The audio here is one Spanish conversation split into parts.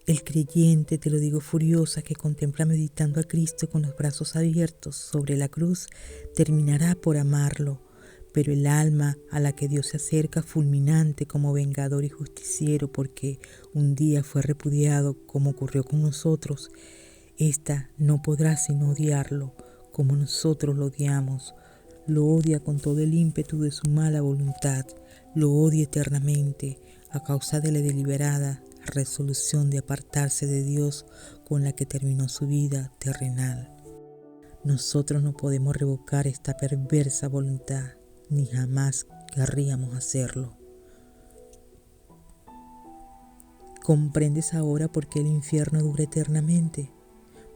El creyente, te lo digo furiosa, que contempla meditando a Cristo con los brazos abiertos sobre la cruz, terminará por amarlo. Pero el alma a la que Dios se acerca fulminante como vengador y justiciero porque un día fue repudiado como ocurrió con nosotros, ésta no podrá sino odiarlo como nosotros lo odiamos. Lo odia con todo el ímpetu de su mala voluntad, lo odia eternamente a causa de la deliberada resolución de apartarse de Dios con la que terminó su vida terrenal. Nosotros no podemos revocar esta perversa voluntad, ni jamás querríamos hacerlo. ¿Comprendes ahora por qué el infierno dura eternamente?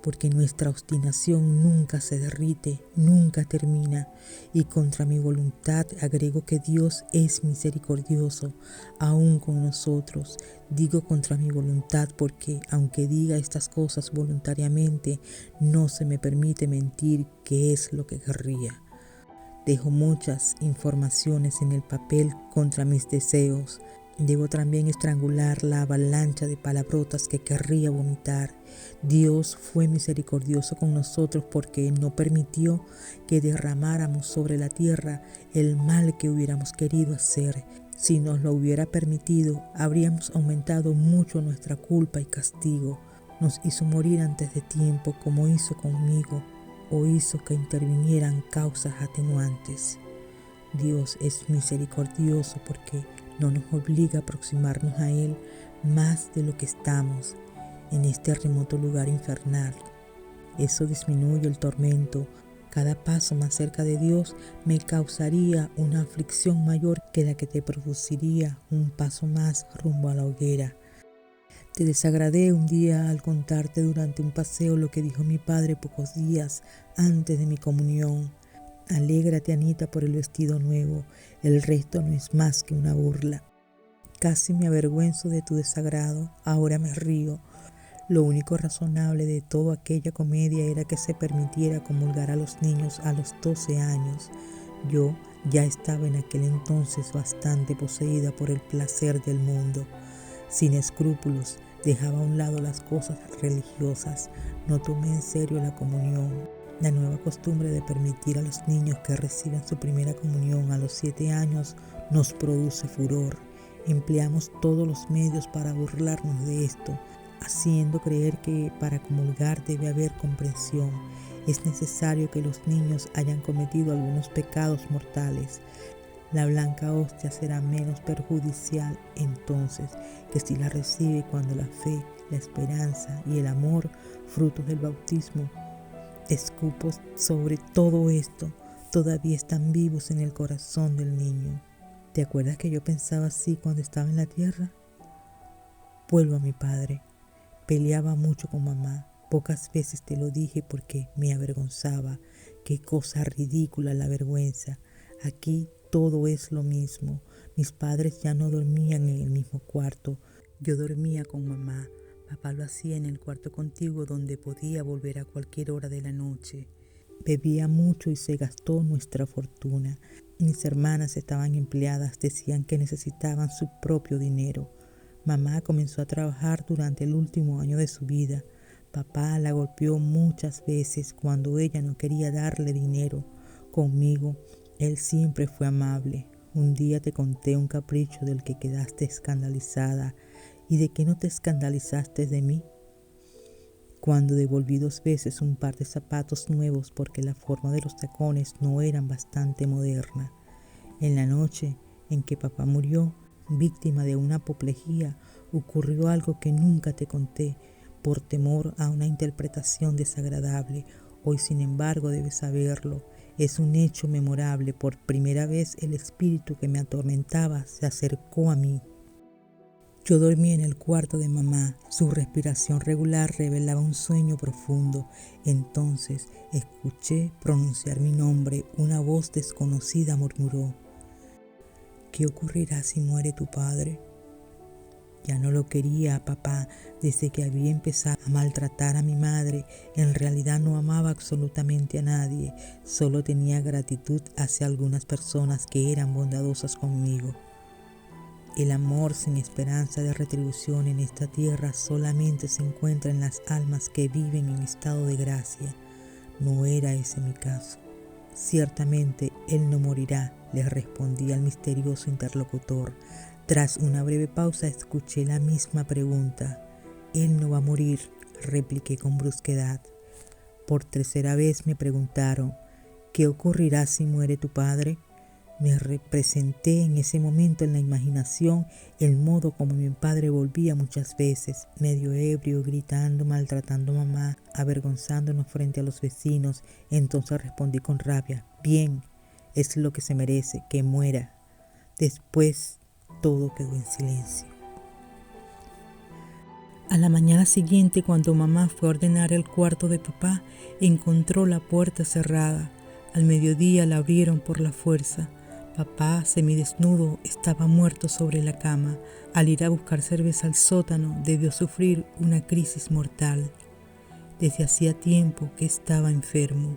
Porque nuestra obstinación nunca se derrite, nunca termina, y contra mi voluntad agrego que Dios es misericordioso, aún con nosotros. Digo contra mi voluntad porque, aunque diga estas cosas voluntariamente, no se me permite mentir, que es lo que querría. Dejo muchas informaciones en el papel contra mis deseos. Debo también estrangular la avalancha de palabrotas que querría vomitar. Dios fue misericordioso con nosotros porque no permitió que derramáramos sobre la tierra el mal que hubiéramos querido hacer. Si nos lo hubiera permitido, habríamos aumentado mucho nuestra culpa y castigo. Nos hizo morir antes de tiempo, como hizo conmigo, o hizo que intervinieran causas atenuantes. Dios es misericordioso porque no nos obliga a aproximarnos a Él más de lo que estamos en este remoto lugar infernal. Eso disminuye el tormento. Cada paso más cerca de Dios me causaría una aflicción mayor que la que te produciría un paso más rumbo a la hoguera. Te desagradé un día al contarte durante un paseo lo que dijo mi padre pocos días antes de mi comunión. Alégrate, Anita, por el vestido nuevo. El resto no es más que una burla. Casi me avergüenzo de tu desagrado. Ahora me río. Lo único razonable de toda aquella comedia era que se permitiera comulgar a los niños a los 12 años. Yo ya estaba en aquel entonces bastante poseída por el placer del mundo. Sin escrúpulos, dejaba a un lado las cosas religiosas. No tomé en serio la comunión. La nueva costumbre de permitir a los niños que reciben su primera comunión a los 7 años nos produce furor. Empleamos todos los medios para burlarnos de esto, haciendo creer que para comulgar debe haber comprensión. Es necesario que los niños hayan cometido algunos pecados mortales. La blanca hostia será menos perjudicial entonces que si la recibe cuando la fe, la esperanza y el amor, frutos del bautismo, escupos sobre todo esto, todavía están vivos en el corazón del niño. ¿Te acuerdas que yo pensaba así cuando estaba en la tierra? Vuelvo a mi padre. Peleaba mucho con mamá. Pocas veces te lo dije porque me avergonzaba. Qué cosa ridícula la vergüenza. Aquí todo es lo mismo. Mis padres ya no dormían en el mismo cuarto. Yo dormía con mamá. Papá lo hacía en el cuarto contiguo donde podía volver a cualquier hora de la noche. Bebía mucho y se gastó nuestra fortuna. Mis hermanas estaban empleadas, decían que necesitaban su propio dinero. Mamá comenzó a trabajar durante el último año de su vida. Papá la golpeó muchas veces cuando ella no quería darle dinero. Conmigo, él siempre fue amable. Un día te conté un capricho del que quedaste escandalizada. ¿Y de qué no te escandalizaste de mí? Cuando devolví 2 veces un par de zapatos nuevos porque la forma de los tacones no eran bastante moderna. En la noche en que papá murió, víctima de una apoplejía, ocurrió algo que nunca te conté por temor a una interpretación desagradable. Hoy, sin embargo, debes saberlo. Es un hecho memorable. Por primera vez el espíritu que me atormentaba se acercó a mí. Yo dormí en el cuarto de mamá. Su respiración regular revelaba un sueño profundo. Entonces escuché pronunciar mi nombre. Una voz desconocida murmuró: ¿qué ocurrirá si muere tu padre? Ya no lo quería, papá, desde que había empezado a maltratar a mi madre. En realidad no amaba absolutamente a nadie, solo tenía gratitud hacia algunas personas que eran bondadosas conmigo. El amor sin esperanza de retribución en esta tierra solamente se encuentra en las almas que viven en estado de gracia. No era ese mi caso. Ciertamente él no morirá, le respondí al misterioso interlocutor. Tras una breve pausa escuché la misma pregunta. Él no va a morir, repliqué con brusquedad. Por tercera vez me preguntaron, ¿qué ocurrirá si muere tu padre? Me representé en ese momento en la imaginación el modo como mi padre volvía muchas veces, medio ebrio, gritando, maltratando a mamá, avergonzándonos frente a los vecinos. Entonces respondí con rabia, bien, es lo que se merece, que muera. Después todo quedó en silencio. A la mañana siguiente, cuando mamá fue a ordenar el cuarto de papá, encontró la puerta cerrada. Al mediodía la abrieron por la fuerza. Papá, semidesnudo, estaba muerto sobre la cama. Al ir a buscar cerveza al sótano, debió sufrir una crisis mortal. Desde hacía tiempo que estaba enfermo.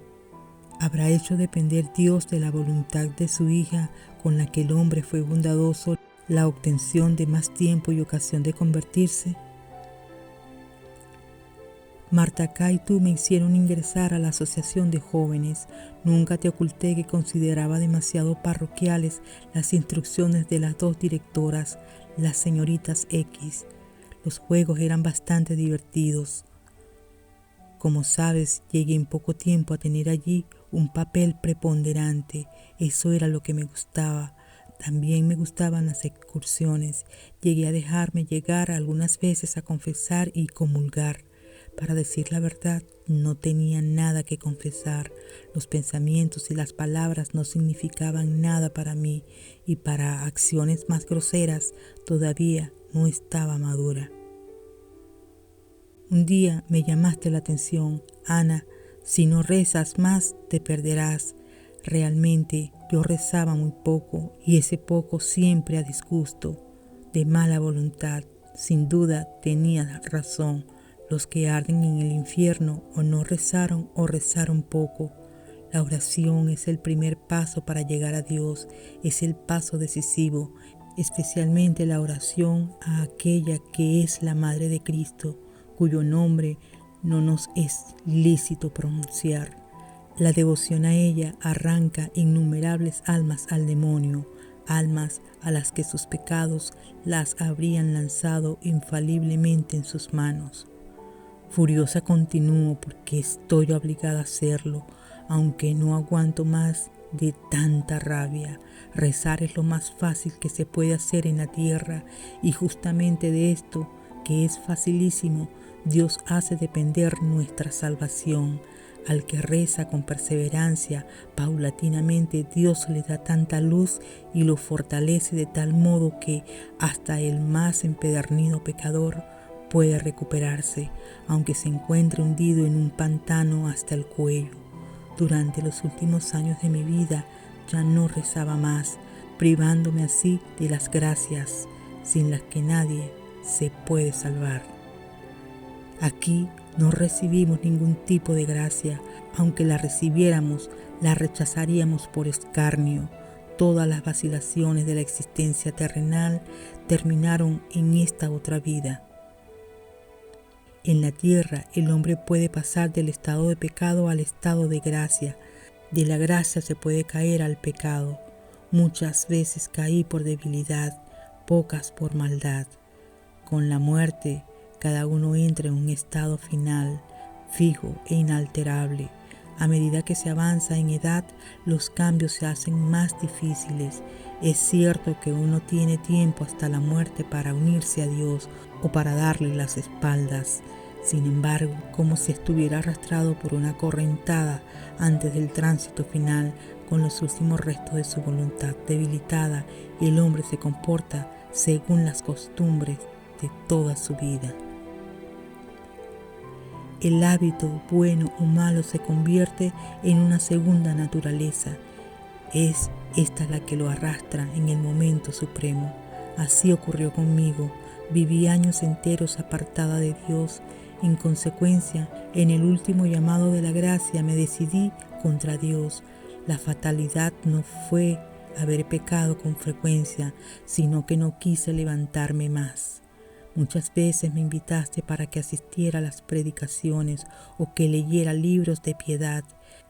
¿Habrá hecho depender Dios de la voluntad de su hija, con la que el hombre fue bondadoso, la obtención de más tiempo y ocasión de convertirse? Marta K. y tú me hicieron ingresar a la asociación de jóvenes. Nunca te oculté que consideraba demasiado parroquiales las instrucciones de las dos directoras, las señoritas X. Los juegos eran bastante divertidos. Como sabes, llegué en poco tiempo a tener allí un papel preponderante. Eso era lo que me gustaba. También me gustaban las excursiones. Llegué a dejarme llegar algunas veces a confesar y comulgar. Para decir la verdad, no tenía nada que confesar. Los pensamientos y las palabras no significaban nada para mí, y para acciones más groseras todavía no estaba madura. Un día me llamaste la atención, Ana. Si no rezas más, te perderás. Realmente yo rezaba muy poco, y ese poco siempre a disgusto, de mala voluntad. Sin duda tenías razón. Los que arden en el infierno o no rezaron o rezaron poco. La oración es el primer paso para llegar a Dios, es el paso decisivo, especialmente la oración a aquella que es la Madre de Cristo, cuyo nombre no nos es lícito pronunciar. La devoción a ella arranca innumerables almas al demonio, almas a las que sus pecados las habrían lanzado infaliblemente en sus manos. Furiosa continúo porque estoy obligada a hacerlo, aunque no aguanto más de tanta rabia. Rezar es lo más fácil que se puede hacer en la tierra, y justamente de esto, que es facilísimo, Dios hace depender nuestra salvación. Al que reza con perseverancia, paulatinamente Dios le da tanta luz y lo fortalece de tal modo que hasta el más empedernido pecador puede recuperarse, aunque se encuentre hundido en un pantano hasta el cuello. Durante los últimos años de mi vida ya no rezaba más, privándome así de las gracias sin las que nadie se puede salvar. Aquí no recibimos ningún tipo de gracia. Aunque la recibiéramos, la rechazaríamos por escarnio. Todas las vacilaciones de la existencia terrenal terminaron en esta otra vida. En la tierra el hombre puede pasar del estado de pecado al estado de gracia. De la gracia se puede caer al pecado. Muchas veces caí por debilidad, pocas por maldad. Con la muerte, cada uno entra en un estado final, fijo e inalterable. A medida que se avanza en edad, los cambios se hacen más difíciles. Es cierto que uno tiene tiempo hasta la muerte para unirse a Dios o para darle las espaldas. Sin embargo, como si estuviera arrastrado por una correntada antes del tránsito final, con los últimos restos de su voluntad debilitada, el hombre se comporta según las costumbres de toda su vida. El hábito, bueno o malo, se convierte en una segunda naturaleza. Es esta la que lo arrastra en el momento supremo. Así ocurrió conmigo. Viví años enteros apartada de Dios. En consecuencia, en el último llamado de la gracia me decidí contra Dios. La fatalidad no fue haber pecado con frecuencia, sino que no quise levantarme más. Muchas veces me invitaste para que asistiera a las predicaciones o que leyera libros de piedad.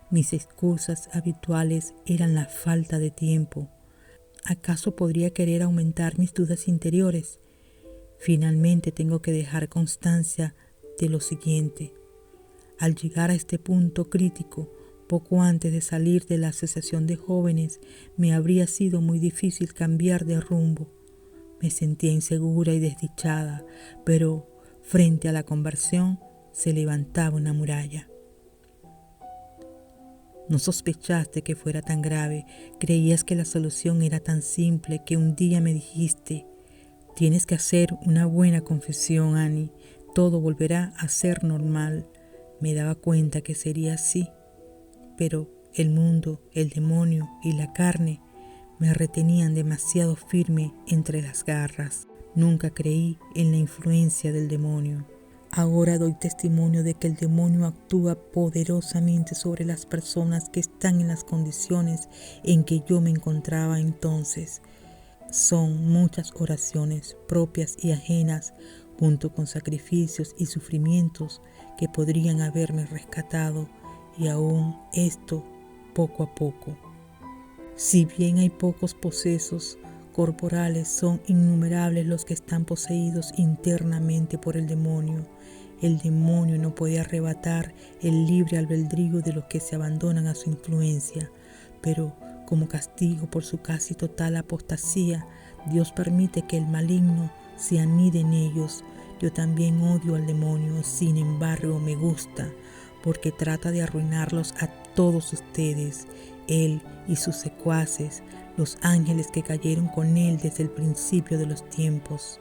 Mis excusas habituales eran la falta de tiempo. ¿Acaso podría querer aumentar mis dudas interiores? Finalmente tengo que dejar constancia de lo siguiente. Al llegar a este punto crítico, poco antes de salir de la asociación de jóvenes, me habría sido muy difícil cambiar de rumbo. Me sentía insegura y desdichada, pero frente a la conversión se levantaba una muralla. No sospechaste que fuera tan grave, creías que la solución era tan simple que un día me dijiste: tienes que hacer una buena confesión, Annie, todo volverá a ser normal. Me daba cuenta que sería así, pero el mundo, el demonio y la carne me retenían demasiado firme entre las garras. Nunca creí en la influencia del demonio. Ahora doy testimonio de que el demonio actúa poderosamente sobre las personas que están en las condiciones en que yo me encontraba entonces. Son muchas oraciones propias y ajenas, junto con sacrificios y sufrimientos que podrían haberme rescatado, y aún esto poco a poco. Si bien hay pocos posesos corporales, son innumerables los que están poseídos internamente por el demonio. El demonio no puede arrebatar el libre albedrío de los que se abandonan a su influencia, pero como castigo por su casi total apostasía, Dios permite que el maligno se anide en ellos. Yo también odio al demonio, sin embargo me gusta, porque trata de arruinarlos a todos ustedes, él y sus secuaces, los ángeles que cayeron con él desde el principio de los tiempos.